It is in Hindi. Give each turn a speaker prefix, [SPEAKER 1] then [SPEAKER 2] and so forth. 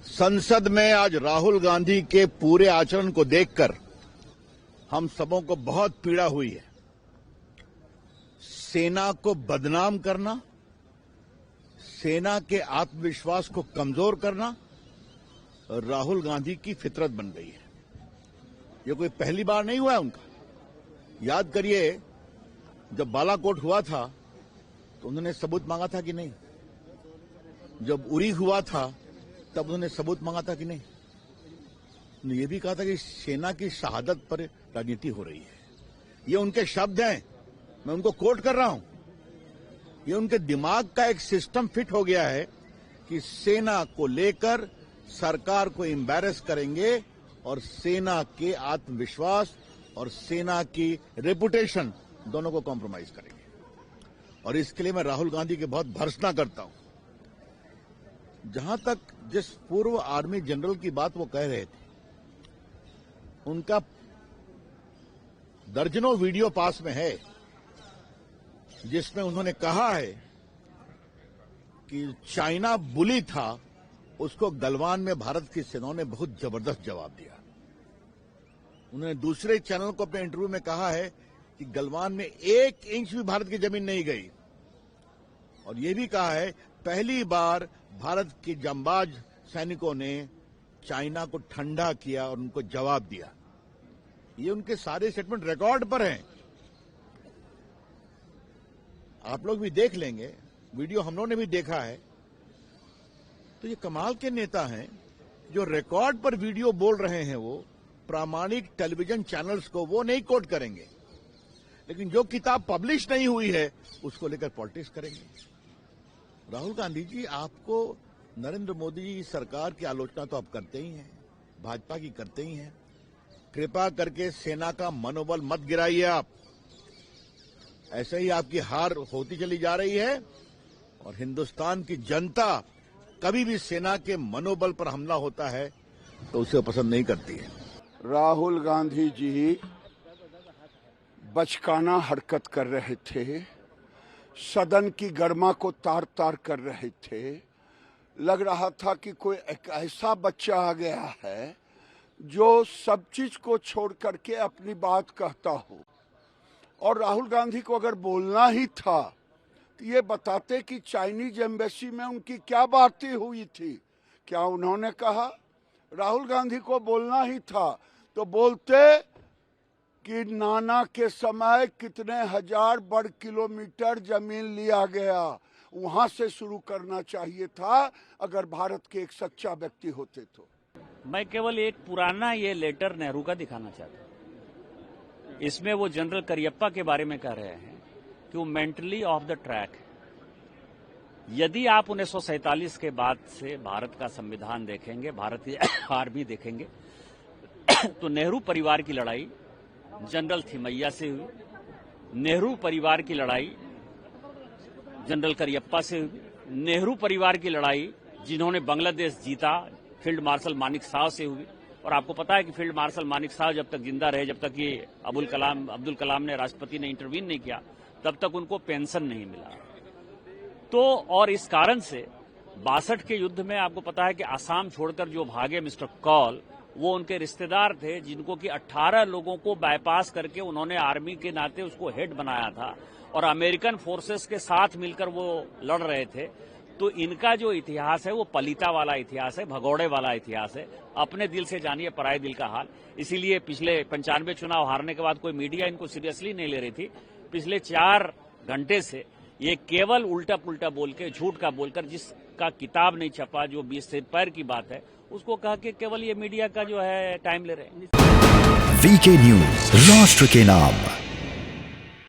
[SPEAKER 1] संसद में आज राहुल गांधी के पूरे आचरण को देखकर हम सबों को बहुत पीड़ा हुई है। सेना को बदनाम करना, सेना के आत्मविश्वास को कमजोर करना राहुल गांधी की फितरत बन गई है। ये कोई पहली बार नहीं हुआ है उनका। याद करिए, जब बालाकोट हुआ था तो उन्होंने सबूत मांगा था कि नहीं? जब उरी हुआ था तब उन्होंने सबूत मांगा था कि नहीं? उन्होंने ये भी कहा था कि सेना की शहादत पर राजनीति हो रही है। ये उनके शब्द हैं, मैं उनको कोट कर रहा हूं। ये उनके दिमाग का एक सिस्टम फिट हो गया है कि सेना को लेकर सरकार को एम्बैरेस करेंगे और सेना के आत्मविश्वास और सेना की रेपुटेशन दोनों को कॉम्प्रोमाइज करेंगे। और इसके लिए मैं राहुल गांधी की बहुत भर्त्सना करता हूं। जहां तक जिस पूर्व आर्मी जनरल की बात वो कह रहे थे, उनका दर्जनों वीडियो पास में है जिसमें उन्होंने कहा है कि चाइना बुली था, उसको गलवान में भारत की सेनाओं ने बहुत जबरदस्त जवाब दिया। उन्होंने दूसरे चैनल को अपने इंटरव्यू में कहा है कि गलवान में 1 इंच भी भारत की जमीन नहीं गई। और यह भी कहा है पहली बार भारत के जांबाज सैनिकों ने चाइना को ठंडा किया और उनको जवाब दिया। ये उनके सारे स्टेटमेंट रिकॉर्ड पर हैं, आप लोग भी देख लेंगे, वीडियो हम लोगों ने भी देखा है। तो ये कमाल के नेता हैं जो रिकॉर्ड पर वीडियो बोल रहे हैं। वो प्रामाणिक टेलीविजन चैनल्स को वो नहीं कोट करेंगे, लेकिन जो किताब पब्लिश नहीं हुई है उसको लेकर पॉलिटिक्स करेंगे। राहुल गांधी जी, आपको नरेंद्र मोदी जी सरकार की आलोचना तो आप करते ही हैं, भाजपा की करते ही हैं। कृपा करके सेना का मनोबल मत गिराइए आप। ऐसे ही आपकी हार होती चली जा रही है और हिंदुस्तान की जनता कभी भी सेना के मनोबल पर हमला होता है तो उसे पसंद नहीं करती है।
[SPEAKER 2] राहुल गांधी जी बचकाना हरकत कर रहे थे, सदन की गर्मा को तार तार कर रहे थे। लग रहा था कि कोई एक ऐसा बच्चा आ गया है जो सब चीज को छोड़ करके अपनी बात कहता हो। और राहुल गांधी को अगर बोलना ही था तो ये बताते कि चाइनीज एम्बेसी में उनकी क्या बातें हुई थी। क्या उन्होंने कहा? राहुल गांधी को बोलना ही था तो बोलते कि नाना के समय कितने हजार वर्ग किलोमीटर जमीन लिया गया, वहां से शुरू करना चाहिए था अगर भारत के एक सच्चा व्यक्ति होते तो।
[SPEAKER 3] मैं केवल एक पुराना ये लेटर नेहरू का दिखाना चाहता हूं। इसमें वो जनरल करियप्पा के बारे में कह रहे हैं कि वो मेंटली ऑफ द ट्रैक। यदि आप 1947 के बाद से भारत का संविधान देखेंगे, भारतीय आर्मी देखेंगे, तो नेहरू परिवार की लड़ाई जनरल थिमैया से हुई, नेहरू परिवार की लड़ाई जनरल करियप्पा से हुई, नेहरू परिवार की लड़ाई जिन्होंने बांग्लादेश जीता फील्ड मार्शल मानिक शाह से हुई। और आपको पता है कि फील्ड मार्शल मानिक शाह जब तक जिंदा रहे, जब तक ये अब्दुल कलाम ने, राष्ट्रपति ने इंटरवीन नहीं किया, तब तक उनको पेंशन नहीं मिला। तो और इस कारण से 62 के युद्ध में आपको पता है कि आसाम छोड़कर जो भागे मिस्टर कौल, वो उनके रिश्तेदार थे जिनको कि 18 लोगों को बाईपास करके उन्होंने आर्मी के नाते उसको हेड बनाया था और अमेरिकन फोर्सेस के साथ मिलकर वो लड़ रहे थे। तो इनका जो इतिहास है वो पलीता वाला इतिहास है, भगौड़े वाला इतिहास है। अपने दिल से जानिए पराये दिल का हाल। इसीलिए पिछले 95 चुनाव हारने के बाद कोई मीडिया इनको सीरियसली नहीं ले रही थी। पिछले 4 घंटे से ये केवल उल्टा पुल्टा बोल के, झूठ का बोलकर, जिसका किताब नहीं छपा, जो 20 से पैर की बात है, उसको कहा कि केवल ये मीडिया का जो है टाइम ले रहे हैं।
[SPEAKER 4] वीके न्यूज, राष्ट्र के नाम।